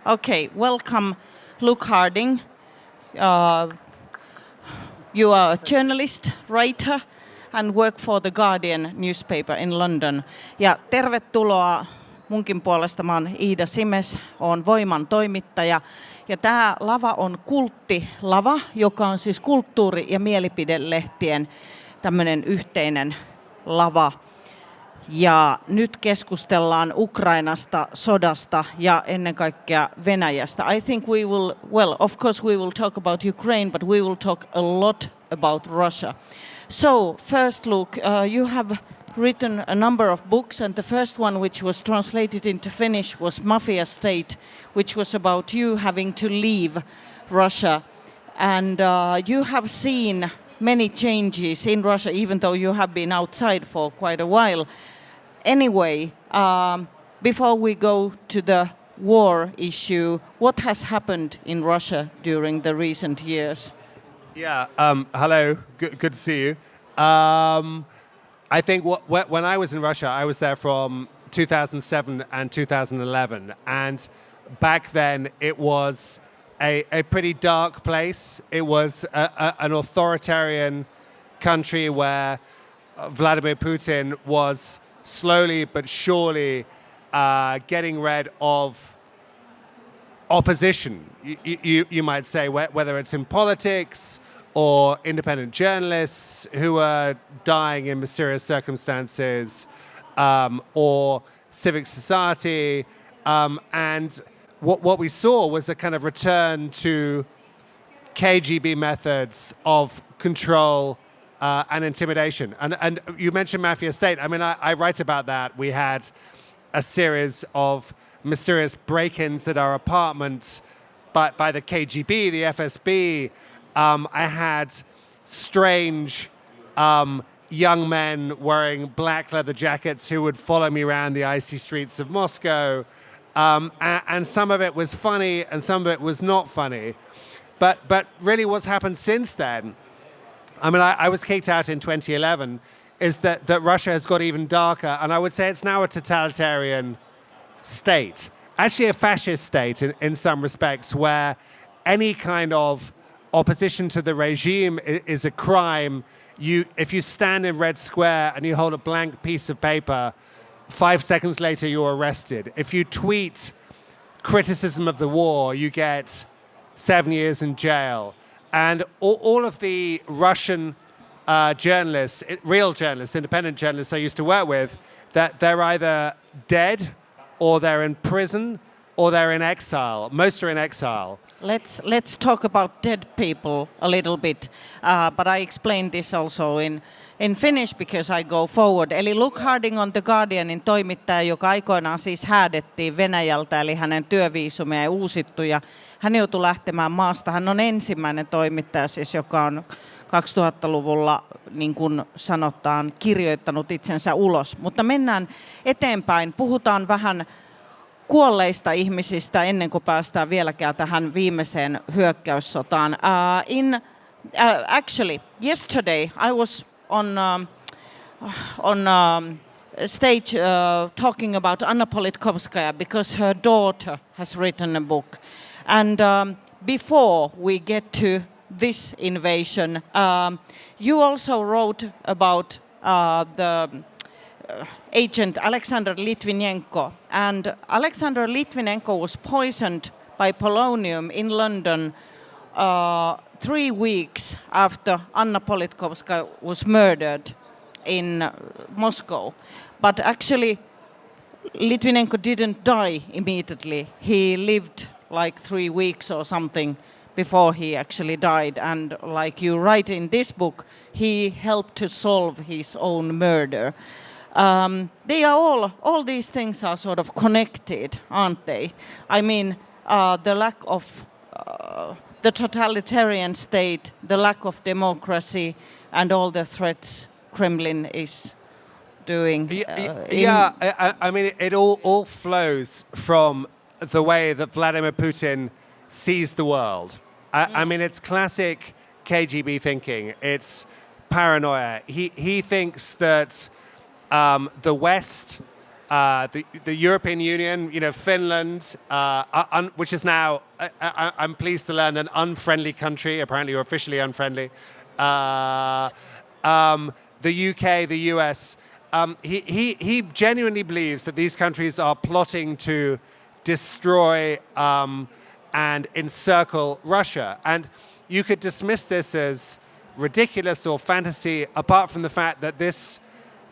Okay, welcome, Luke Harding. You are a journalist, writer, and work for the Guardian newspaper in London. Ja tervetuloa munkin puolesta. Mä oon Iida Simes, oon Voiman toimittaja. Ja tää lava on kulttilava, joka on siis kulttuuri- ja mielipidelehtien tämmönen yhteinen lava. Ja nyt keskustellaan Ukrainasta, sodasta ja ennen kaikkea Venäjästä. I think we will, well, of course we will talk about Ukraine, but we will talk a lot about Russia. So, first Luke, you have written a number of books, and the first one which was translated into Finnish was Mafia State, which was about you having to leave Russia. And you have seen many changes in Russia, even though you have been outside for quite a while. Anyway, before we go to the war issue, what has happened in Russia during the recent years? Yeah, hello, good to see you. I think when I was in Russia, I was there from 2007 and 2011. And back then it was a pretty dark place. It was an authoritarian country where Vladimir Putin was slowly but surely getting rid of opposition, you might say, whether it's in politics or independent journalists who are dying in mysterious circumstances, or civic society. And what we saw was a kind of return to KGB methods of control and intimidation. And you mentioned Mafia State. I mean, I write about that. We had a series of mysterious break-ins at our apartments by the KGB, the FSB. I had strange young men wearing black leather jackets who would follow me around the icy streets of Moscow. And some of it was funny and some of it was not funny. But really what's happened since then, I mean, I was kicked out in 2011, is that Russia has got even darker. And I would say it's now a totalitarian state, actually a fascist state in some respects, where any kind of opposition to the regime is a crime. If you stand in Red Square and you hold a blank piece of paper, 5 seconds later you're arrested. If you tweet criticism of the war, you get 7 years in jail. And all of the Russian journalists, real journalists, independent journalists I used to work with, that they're either dead or they're in prison or they're in exile. Most are in exile. Let's talk about dead people a little bit, but I explained this also in Finnish because I go forward. Eli Luke Harding on The Guardianin toimittaja, joka aikoinaan siis häädettiin Venäjältä, eli hänen työviisumia ei uusittu ja hän joutui lähtemään maasta. Hän on ensimmäinen toimittaja siis, joka on 2000-luvulla, niin kuin sanotaan, kirjoittanut itsensä ulos. Mutta mennään eteenpäin. Puhutaan vähän kuolleista ihmisistä ennen kuin päästään vieläkään tähän viimeiseen hyökkäyssotaan. Actually, yesterday I was on stage talking about Anna Politkovskaya because her daughter has written a book. And before we get to this invasion, you also wrote about the agent Alexander Litvinenko. And Alexander Litvinenko was poisoned by polonium in London 3 weeks after Anna Politkovskaya was murdered in Moscow. But actually, Litvinenko didn't die immediately. He lived like 3 weeks or something before he actually died. And like you write in this book, he helped to solve his own murder. They are all these things are sort of connected, aren't they? I mean, the lack of the totalitarian state, the lack of democracy, and all the threats Kremlin is doing. I mean, it all flows from the way that Vladimir Putin sees the world. I mean, it's classic KGB thinking. It's paranoia. He thinks that the West the European Union, Finland, which is now, I'm pleased to learn, an unfriendly country, apparently, or officially unfriendly. The UK, the US. He genuinely believes that these countries are plotting to destroy and encircle Russia. And you could dismiss this as ridiculous or fantasy, apart from the fact that this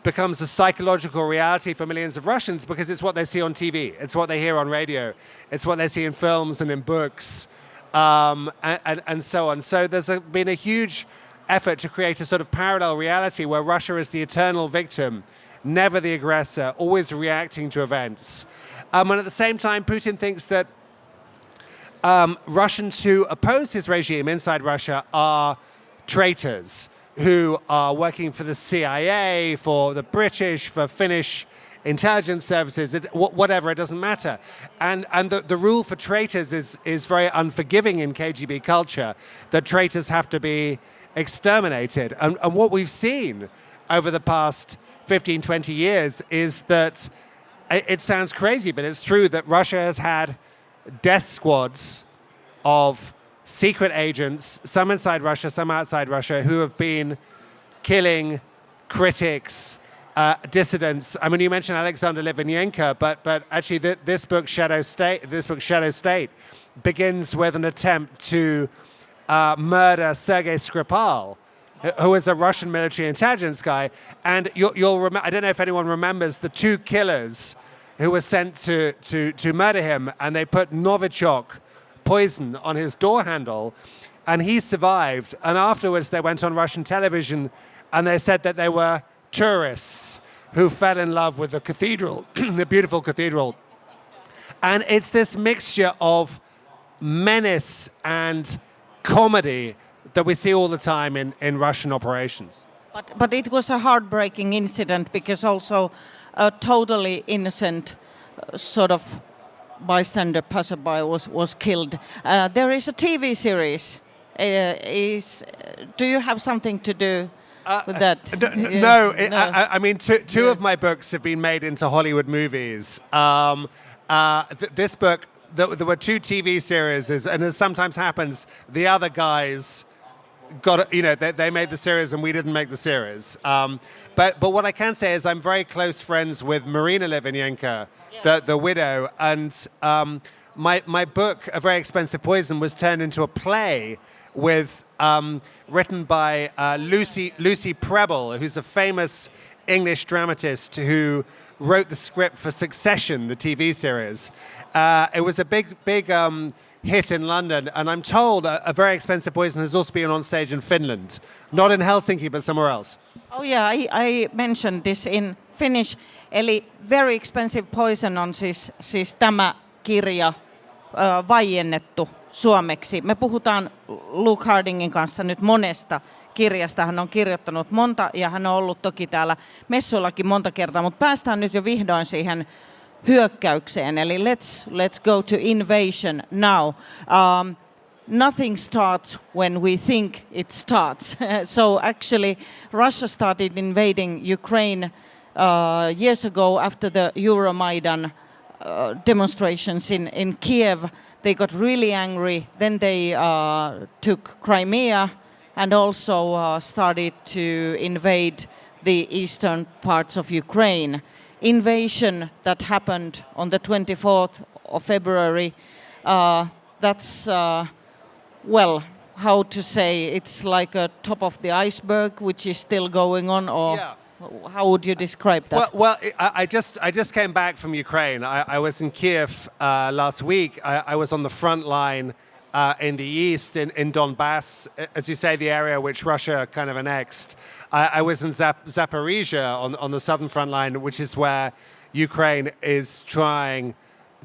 becomes a psychological reality for millions of Russians because it's what they see on TV, it's what they hear on radio, it's what they see in films and in books, and so on. So there's been a huge effort to create a sort of parallel reality where Russia is the eternal victim, never the aggressor, always reacting to events. And at the same time, Putin thinks that Russians who oppose his regime inside Russia are traitors who are working for the CIA, for the British, for Finnish intelligence services, whatever, it doesn't matter. And the rule for traitors is very unforgiving in KGB culture, that traitors have to be exterminated. And what we've seen over the past 15, 20 years is that, it sounds crazy, but it's true that Russia has had death squads of secret agents, some inside Russia, some outside Russia, who have been killing critics, dissidents. I mean, you mentioned Alexander Litvinenko, but actually this book, Shadow State, begins with an attempt to murder Sergei Skripal, who is a Russian military intelligence guy. And you'll remember, I don't know if anyone remembers the two killers who were sent to murder him, and they put Novichok poison on his door handle, and he survived. And afterwards they went on Russian television and they said that they were tourists who fell in love with the cathedral, the beautiful cathedral. And it's this mixture of menace and comedy that we see all the time in Russian operations. But it was a heartbreaking incident because also a totally innocent sort of bystander passerby was killed. There is a TV series. Do you have something to do with that? No. I mean, two of my books have been made into Hollywood movies. This book, there were two TV series, and as sometimes happens, the other guys they made the series and we didn't make the series. But what I can say is I'm very close friends with Marina Litvinenko, the widow, and my book, A Very Expensive Poison, was turned into a play with written by Lucy Prebble, who's a famous English dramatist who wrote the script for Succession, the TV series. It was a big hit in London, and I'm told A Very Expensive Poison has also been on stage in Finland, not in Helsinki, but somewhere else. Oh yeah, I mentioned this in Finnish. Eli Very Expensive Poison on siis tämä kirja vaiennettu suomeksi. Me puhutaan Luke Hardingin kanssa nyt monesta kirjasta. Hän on kirjoittanut monta ja hän on ollut toki täällä messuillakin monta kertaa, mutta päästään nyt jo vihdoin siihen hyökkäykseen. Eli let's go to invasion now. Nothing starts when we think it starts. So actually Russia started invading Ukraine years ago after the Euromaidan demonstrations in Kiev. They got really angry. Then they took Crimea and also started to invade the eastern parts of Ukraine. Invasion that happened on the 24th of February, that's, well, how to say, it's like a top of the iceberg, which is still going on, or how would you describe that? Well, I just came back from Ukraine. I was in Kiev last week. I was on the front line in the east, in Donbass, as you say, the area which Russia kind of annexed. I was in Zaporizhia on the southern front line, which is where Ukraine is trying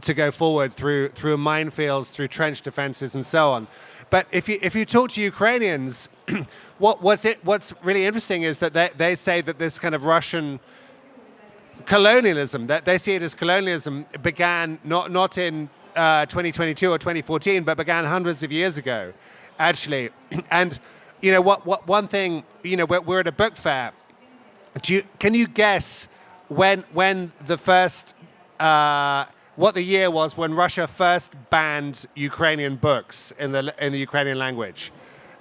to go forward through minefields, through trench defenses, and so on. But if you talk to Ukrainians, what's really interesting is that they say that this kind of Russian colonialism, that they see it as colonialism, began not in 2022 or 2014, but began hundreds of years ago, actually. And what one thing, we're at a book fair. Can you guess when the first what the year was when Russia first banned Ukrainian books in the Ukrainian language.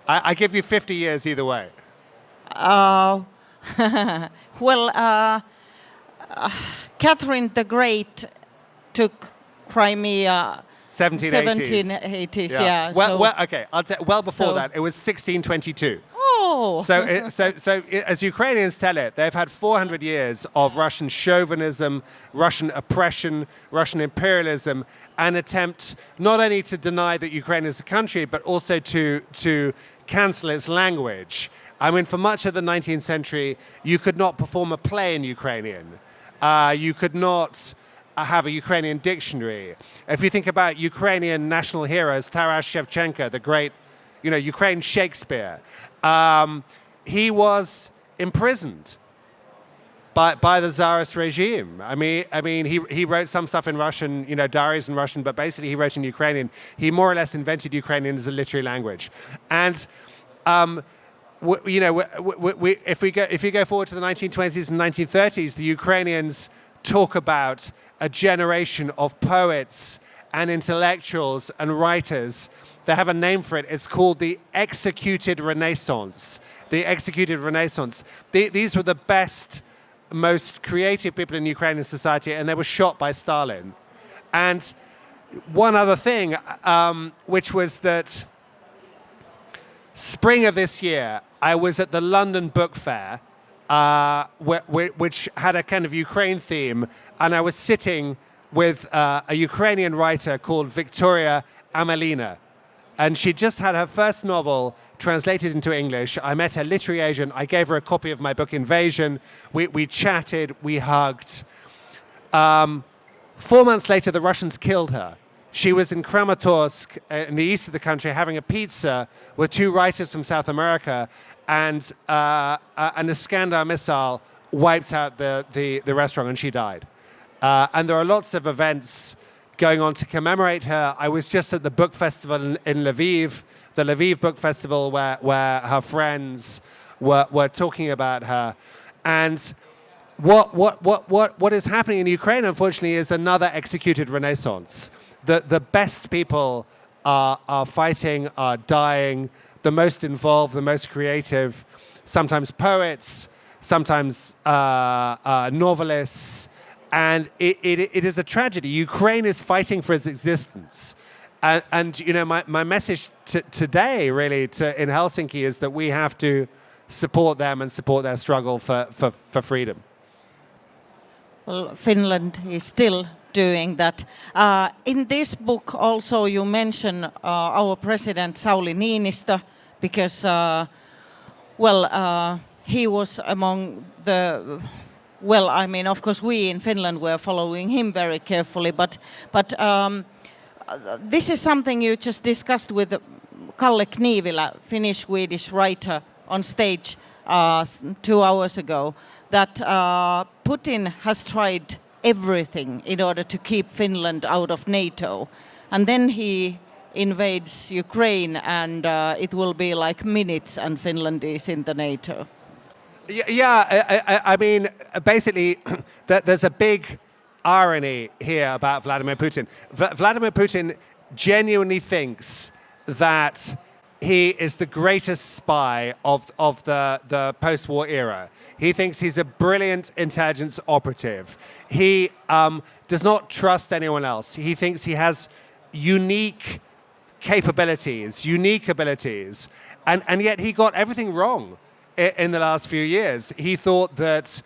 I give you 50 years either way. Well, Catherine the Great took Crimea 1780s. 1780s, yeah. Well, okay. Well before so- that, it was 1622. Oh, So, as Ukrainians tell it, they've had 400 years of Russian chauvinism, Russian oppression, Russian imperialism, an attempt not only to deny that Ukraine is a country, but also to cancel its language. I mean, for much of the 19th century, you could not perform a play in Ukrainian. You could not have a Ukrainian dictionary. If you think about Ukrainian national heroes, Taras Shevchenko, the great, Ukraine Shakespeare, he was imprisoned by the Tsarist regime. I mean, he wrote some stuff in Russian, diaries in Russian, but basically he wrote in Ukrainian. He more or less invented Ukrainian as a literary language. And if you go forward to the 1920s and 1930s, the Ukrainians talk about a generation of poets and intellectuals and writers. They have a name for it. It's called the Executed Renaissance. The Executed Renaissance. These were the best, most creative people in Ukrainian society, and they were shot by Stalin. And one other thing, which was that spring of this year, I was at the London Book Fair, which had a kind of Ukraine theme, and I was sitting with a Ukrainian writer called Victoria Amelina. And she just had her first novel translated into English. I met her literary agent. I gave her a copy of my book, Invasion. We chatted, we hugged. 4 months later, the Russians killed her. She was in Kramatorsk, in the east of the country, having a pizza with 2 writers from South America, and an Iskander missile wiped out the restaurant, and she died. And there are lots of events going on to commemorate her. I was just at the book festival in Lviv, the Lviv Book Festival, where her friends were talking about her. And what is happening in Ukraine, unfortunately, is another executed renaissance. The best people are fighting, are dying, the most involved, the most creative, sometimes poets, sometimes novelists. And it is a tragedy. Ukraine is fighting for its existence. And my message today, really, in Helsinki is that we have to support them and support their struggle for freedom. Well, Finland is still doing that. In this book also you mention our president Sauli Niinistö, because, he was among the... Well, I mean, of course, we in Finland were following him very carefully, but this is something you just discussed with Kalle Kniivilä, Finnish-Swedish writer, on stage 2 hours ago, that Putin has tried everything in order to keep Finland out of NATO, and then he invades Ukraine, and it will be like minutes, and Finland is in the NATO. Yeah, I mean, basically, there's a big irony here about Vladimir Putin. Vladimir Putin genuinely thinks that he is the greatest spy of the post-war era. He thinks he's a brilliant intelligence operative. He does not trust anyone else. He thinks he has unique capabilities, unique abilities, and yet he got everything wrong in the last few years. He thought that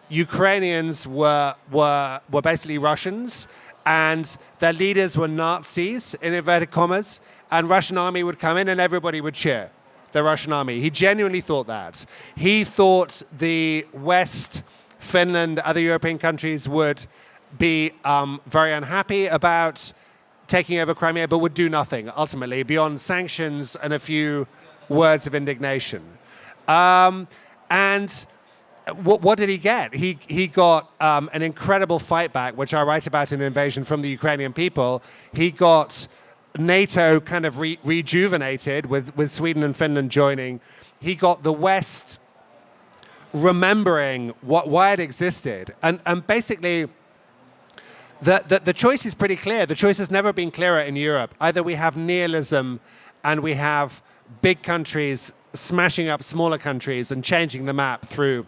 Ukrainians were basically Russians, and their leaders were Nazis, in inverted commas, and Russian army would come in and everybody would cheer the Russian army. He genuinely thought that. He thought the West, Finland, other European countries would be very unhappy about taking over Crimea, but would do nothing, ultimately, beyond sanctions and a few words of indignation. And what did he get? He got an incredible fight back, which I write about in Invasion, from the Ukrainian people. He got NATO kind of rejuvenated with Sweden and Finland joining. He got the West remembering why it existed. And basically, the choice is pretty clear. The choice has never been clearer in Europe. Either we have nihilism and we have big countries smashing up smaller countries and changing the map through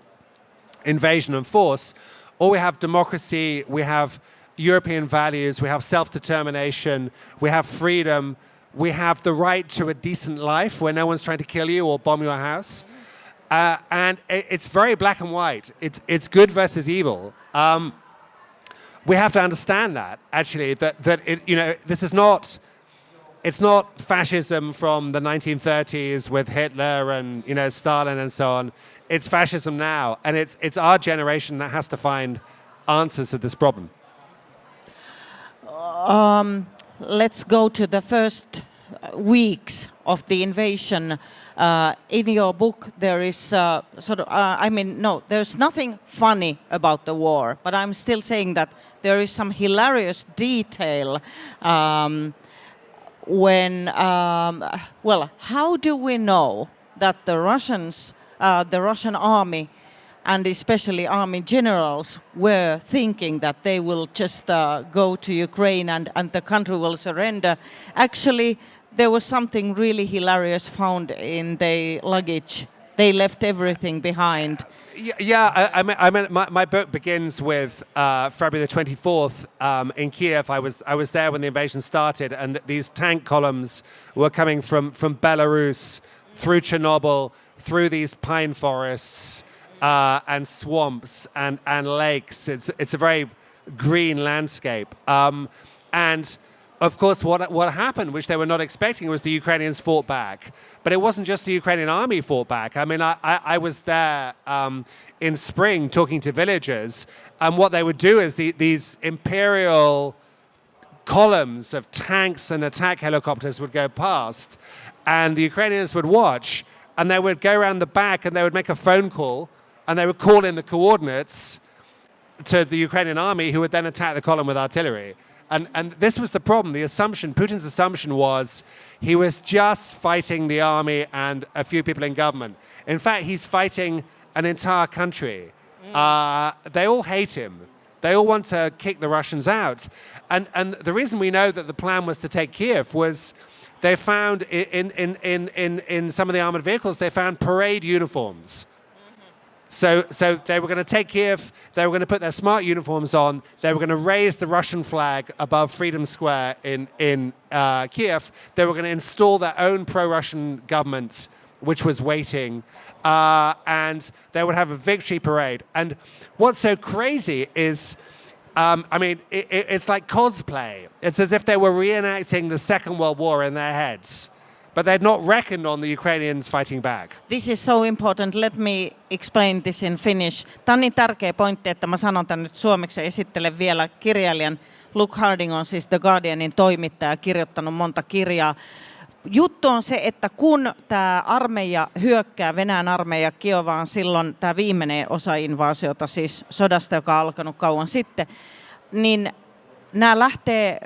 invasion and force, or we have democracy, we have European values, we have self-determination, we have freedom, we have the right to a decent life where no one's trying to kill you or bomb your house. And it's very black and white. It's good versus evil. We have to understand that, actually, that it, you know, this is not, it's not fascism from the 1930s with Hitler and, you know, Stalin and so on. It's fascism now, and it's our generation that has to find answers to this problem. Let's go to the first weeks of the invasion. In your book, there is there's nothing funny about the war, but I'm still saying that there is some hilarious detail how do we know that the Russian army and especially army generals were thinking that they will just go to Ukraine and the country will surrender? Actually, there was something really hilarious found in their luggage. They left everything behind. My book begins with February the 24th in Kiev. I was there when the invasion started, and these tank columns were coming from Belarus through Chernobyl, through these pine forests and swamps and lakes. It's a very green landscape. And of course, what happened, which they were not expecting, was the Ukrainians fought back. But it wasn't just the Ukrainian army fought back. I mean, I was there in spring talking to villagers, and what they would do is these imperial columns of tanks and attack helicopters would go past, and the Ukrainians would watch, and they would go around the back and they would make a phone call, and they would call in the coordinates to the Ukrainian army, who would then attack the column with artillery. And this was the problem. The assumption, Putin's assumption was he was just fighting the army and a few people in government. In fact, he's fighting an entire country. They all hate him. They all want to kick the Russians out. And the reason we know that the plan was to take Kiev was they found in some of the armored vehicles, they found parade uniforms. So they were going to take Kiev, they were going to put their smart uniforms on, they were going to raise the Russian flag above Freedom Square in Kiev, they were going to install their own pro-Russian government, which was waiting, and they would have a victory parade. And what's so crazy is, it's like cosplay. It's as if they were reenacting the Second World War in their heads. But they'd not reckoned on the Ukrainians fighting back. This is so important. Let me explain this in Finnish. Tämä on niin tärkeä pointti, että mä sanon tämän nyt suomeksi ja esittelen vielä kirjailijan. Luke Harding on siis The Guardianin toimittaja, kirjoittanut monta kirjaa. Juttu on se, että kun tämä armeija hyökkää, Venäjän armeija Kiovaan, silloin tämä viimeinen osa invaasiota, siis sodasta, joka on alkanut kauan sitten, niin nämä lähtee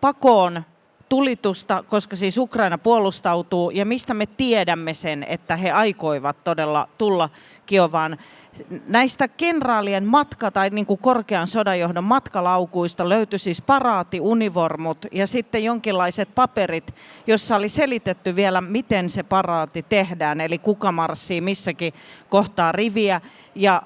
pakoon tulitusta, koska siis Ukraina puolustautuu, ja mistä me tiedämme sen, että he aikoivat todella tulla Kiovaan. Näistä kenraalien tai niin kuin korkean sodanjohdon matkalaukuista löytyi siis paraatiunivormut ja sitten jonkinlaiset paperit, jossa oli selitetty vielä, miten se paraati tehdään, eli kuka marssii missäkin kohtaa riviä. Ja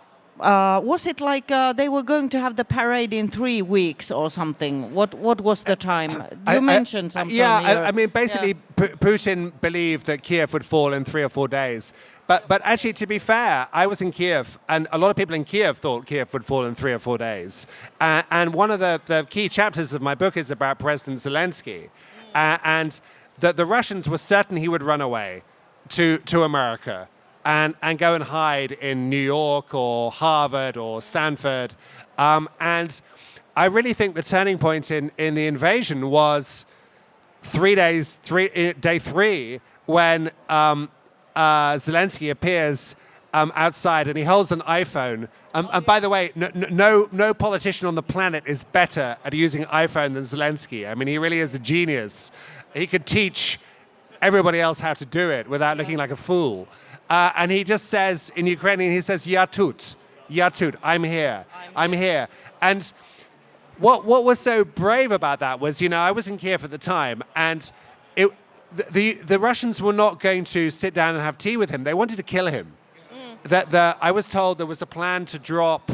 was it like they were going to have the parade in 3 weeks or something? What was the time? You mentioned something. I mean, basically, Putin believed that Kiev would fall in 3 or 4 days. But actually, to be fair, I was in Kiev, and a lot of people in Kiev thought Kiev would fall in 3 or 4 days. And one of the key chapters of my book is about President Zelensky. And the Russians were certain he would run away to America and go and hide in New York or Harvard or Stanford. And I really think the turning point in the invasion was day 3, when Zelensky appears outside and he holds an iPhone. And by the way, no politician on the planet is better at using iPhone than Zelensky. I mean, he really is a genius. He could teach everybody else how to do it without looking like a fool. And he just says, in Ukrainian, he says, "Ya tut, I'm here, I'm here." And what was so brave about that was, I was in Kiev at the time, and the Russians were not going to sit down and have tea with him. They wanted to kill him. I was told there was a plan to drop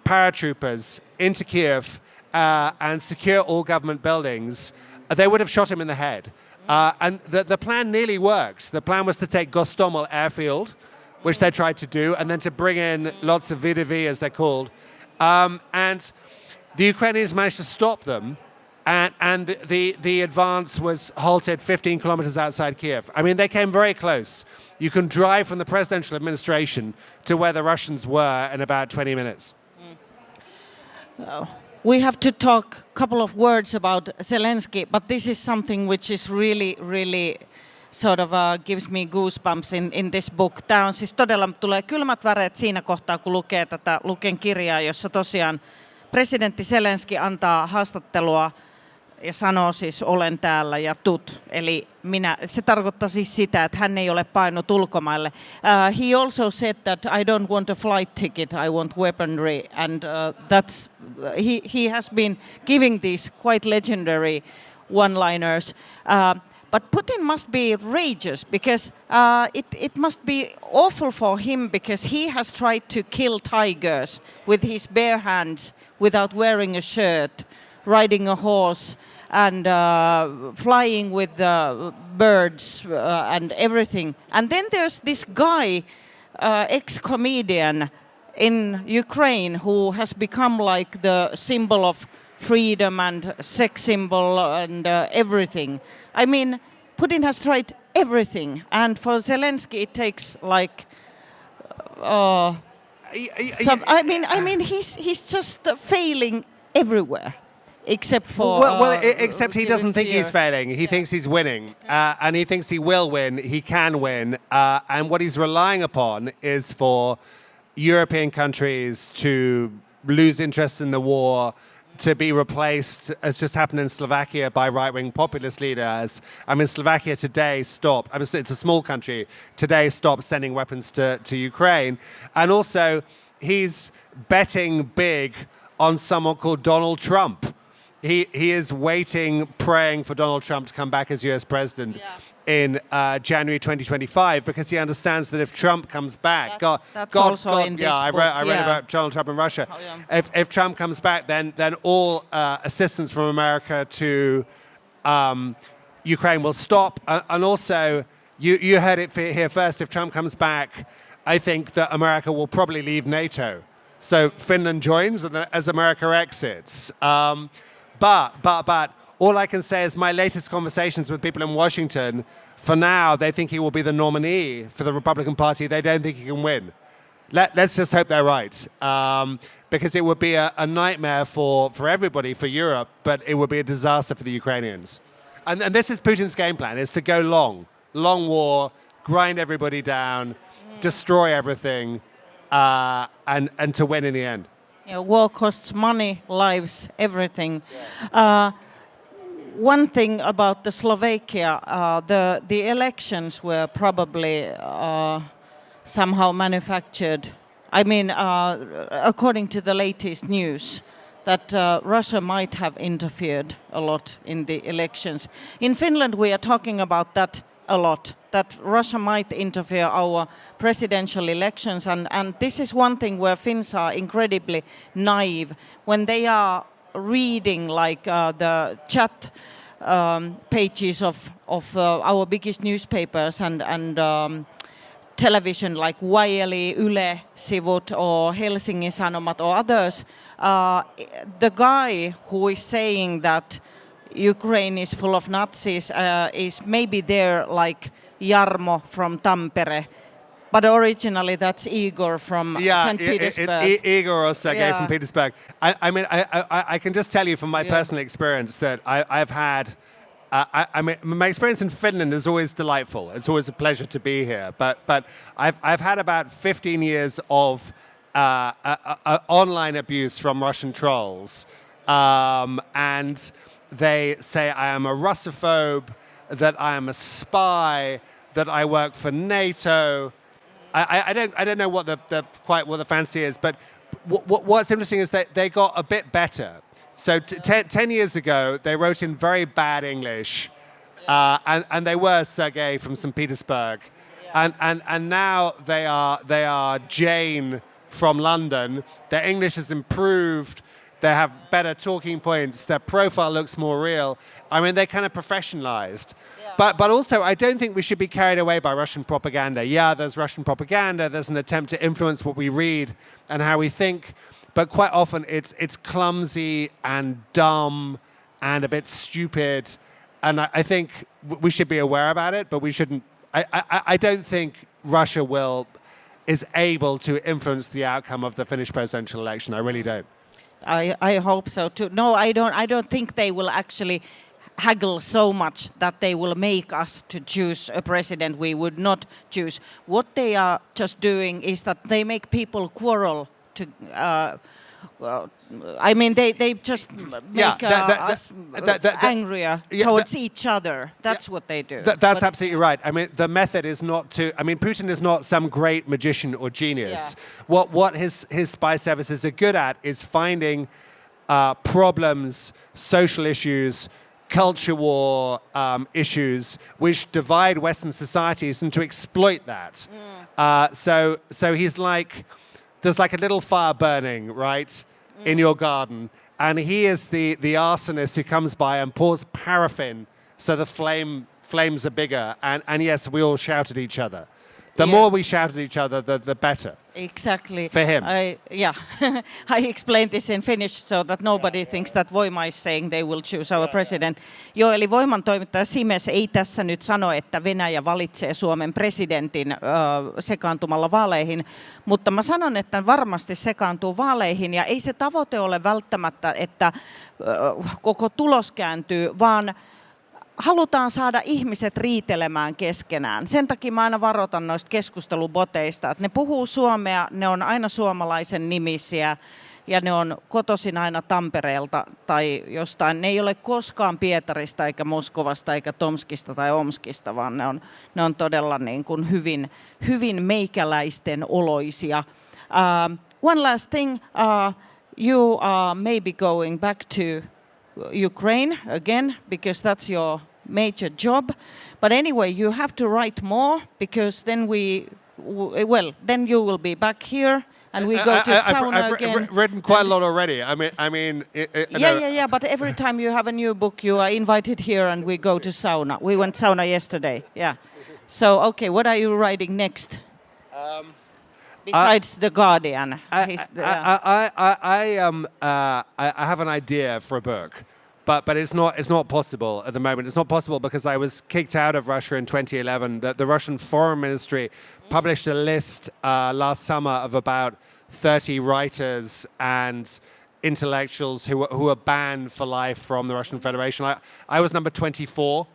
paratroopers into Kiev and secure all government buildings. They would have shot him in the head. And the plan nearly worked. The plan was to take Gostomel airfield, which they tried to do, and then to bring in lots of VDV, as they're called. And the Ukrainians managed to stop them, and the advance was halted 15 kilometers outside Kiev. I mean, they came very close. You can drive from the presidential administration to where the Russians were in about 20 minutes. We have to talk a couple of words about Zelensky, but this is something which is really, really sort of gives me goosebumps in this book. Tämä on siis todella, tulee kylmät väreet siinä kohtaa, kun lukee tätä Luken kirjaa, jossa tosiaan presidentti Zelensky antaa haastattelua ja sanoo siis olen täällä ja tut. Eli se tarkoittaa siis sitä, että hän ei ole painut ulkomaille. He also said that I don't want a flight ticket, I want weaponry. And he has been giving these quite legendary one-liners. But Putin must be outrageous because it must be awful for him because he has tried to kill tigers with his bare hands without wearing a shirt, riding a horse, and flying with birds and everything. And then there's this guy, ex-comedian in Ukraine, who has become like the symbol of freedom and sex symbol and everything. I mean, Putin has tried everything, and for Zelensky it takes like. I mean, he's just failing everywhere, except for. Except he doesn't think he's failing. He thinks he's winning, and he thinks he will win. He can win, and what he's relying upon is for European countries to lose interest in the war, to be replaced, as just happened in Slovakia, by right-wing populist leaders. I mean, Slovakia today stopped, it's a small country, today stopped sending weapons to Ukraine. And also, he's betting big on someone called Donald Trump. He is waiting, praying for Donald Trump to come back as US president in January 2025, because he understands that if Trump comes back, that's also in this I book. read about Donald Trump in Russia. Oh, yeah. If Trump comes back, then all assistance from America to Ukraine will stop. And also, you heard it here first. If Trump comes back, I think that America will probably leave NATO. So Finland joins as America exits. But all I can say is my latest conversations with people in Washington, for now, they think he will be the nominee for the Republican Party. They don't think he can win. Let's just hope they're right. Because it would be a nightmare for everybody, for Europe, but it would be a disaster for the Ukrainians. And this is Putin's game plan, is to go long war, grind everybody down, destroy everything, and to win in the end. Yeah, war costs money, lives, everything. One thing about the Slovakia, the elections were probably somehow manufactured. I mean, according to the latest news, that Russia might have interfered a lot in the elections. In Finland, we are talking about that a lot, that Russia might interfere our presidential elections. And this is one thing where Finns are incredibly naive. When they are reading like the chat pages of our biggest newspapers and television like YLE, Yle-sivut or Helsingin Sanomat or others, the guy who is saying that Ukraine is full of Nazis is maybe there like Jarmo from Tampere. But originally, that's Igor from St. Petersburg. It's Igor or Sergei from Petersburg. I mean, I can just tell you from my personal experience that I've had. I mean, my experience in Finland is always delightful. It's always a pleasure to be here. But I've had about 15 years of online abuse from Russian trolls, and they say I am a Russophobe, that I am a spy, that I work for NATO. I don't know what the quite what the fancy is, but what's interesting is that they got a bit better. So 10 years ago, they wrote in very bad English, and they were Sergei from St. Petersburg, and now they are Jane from London. Their English has improved. They have better talking points. Their profile looks more real. I mean, they kind of professionalized. Yeah. But also, I don't think we should be carried away by Russian propaganda. Yeah, there's Russian propaganda. There's an attempt to influence what we read and how we think. But quite often, it's clumsy and dumb and a bit stupid. And I think we should be aware about it, but we shouldn't. I don't think Russia is able to influence the outcome of the Finnish presidential election. I really don't. I hope so too. No, I don't think they will actually haggle so much that they will make us to choose a president we would not choose. What they are just doing is that they make people quarrel to. I mean, they just make us angrier towards each other. That's what they do. That's absolutely right. I mean, the method is not to. I mean, Putin is not some great magician or genius. Yeah. What his spy services are good at is finding problems, social issues, culture war issues, which divide Western societies, and to exploit that. So he's like. There's like a little fire burning, right, in your garden, and he is the arsonist who comes by and pours paraffin so the flames are bigger, and yes, we all shout at each other. The more we shout at each other, the better. Exactly. For him. I explained this in Finnish so that nobody thinks that Voima is saying they will choose our president. Joo, eli Voiman toimittaja Simes ei tässä nyt sano, että Venäjä valitsee Suomen presidentin sekaantumalla vaaleihin, mutta mä sanon, että varmasti sekaantuu vaaleihin, ja ei se tavoite ole välttämättä, että koko tulos kääntyy, vaan halutaan saada ihmiset riitelemään keskenään. Sen takia mä aina varoitan noista keskusteluboteista, että ne puhuu suomea, ne on aina suomalaisen nimisiä ja ne on kotoisin aina Tampereelta tai jostain. Ne ei ole koskaan Pietarista eikä Moskovasta eikä Tomskista tai Omskista, vaan ne on todella niin kuin hyvin meikäläisten oloisia. One last thing, you are maybe going back to Ukraine again, because that's your major job. But anyway, you have to write more, because then then you will be back here and we go to sauna again. I've written quite a lot already. I mean. Yeah. But every time you have a new book, you are invited here and we go to sauna. We went sauna yesterday. Yeah. So okay, what are you writing next? Besides The Guardian. I have an idea for a book, but it's not possible at the moment. It's not possible because I was kicked out of Russia in 2011. The Russian Foreign Ministry published a list last summer of about 30 writers and intellectuals who are banned for life from the Russian Federation. I was number 24.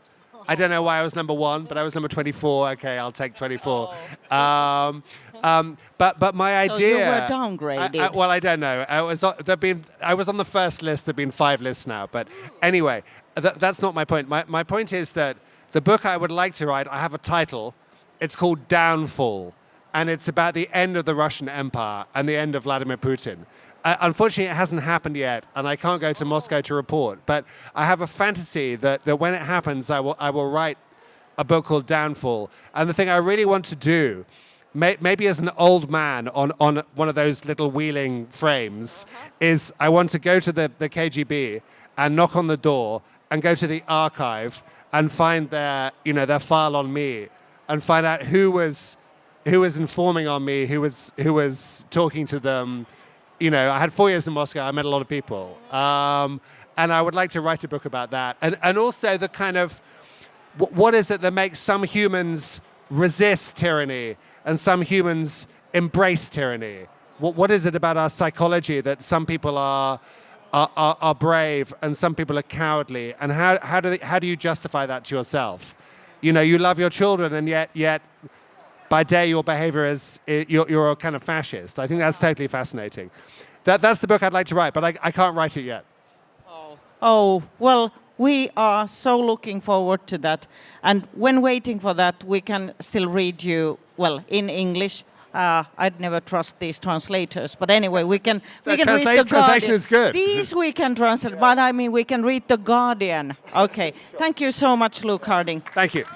I don't know why I was number 1, but I was number 24. Okay, I'll take 24. But my idea. So you were downgraded. Well, I don't know. I was on the first list. There've been 5 lists now. But anyway, that's not my point. My point is that the book I would like to write, I have a title. It's called Downfall, and it's about the end of the Russian Empire and the end of Vladimir Putin. Unfortunately, it hasn't happened yet, and I can't go to Moscow to report. But I have a fantasy that when it happens, I will write a book called Downfall. And the thing I really want to do, maybe as an old man on one of those little wheeling frames, is I want to go to the KGB and knock on the door and go to the archive and find their file on me and find out who was informing on me, who was talking to them. I had 4 years in Moscow. I met a lot of people. And I would like to write a book about that. And also the kind of, what is it that makes some humans resist tyranny and some humans embrace tyranny? What is it about our psychology that some people are brave and some people are cowardly? And how do you justify that to yourself? You love your children, and yet by day your behavior is you're a kind of fascist. I think that's totally fascinating. That's the book I'd like to write, but I can't write it yet. Oh, well, we are so looking forward to that. And when waiting for that, we can still read you well, in English. I'd never trust these translators, but anyway, we can read the translation is good. These we can translate, but I mean we can read the Guardian. Okay, thank you so much, Luke Harding. Thank you.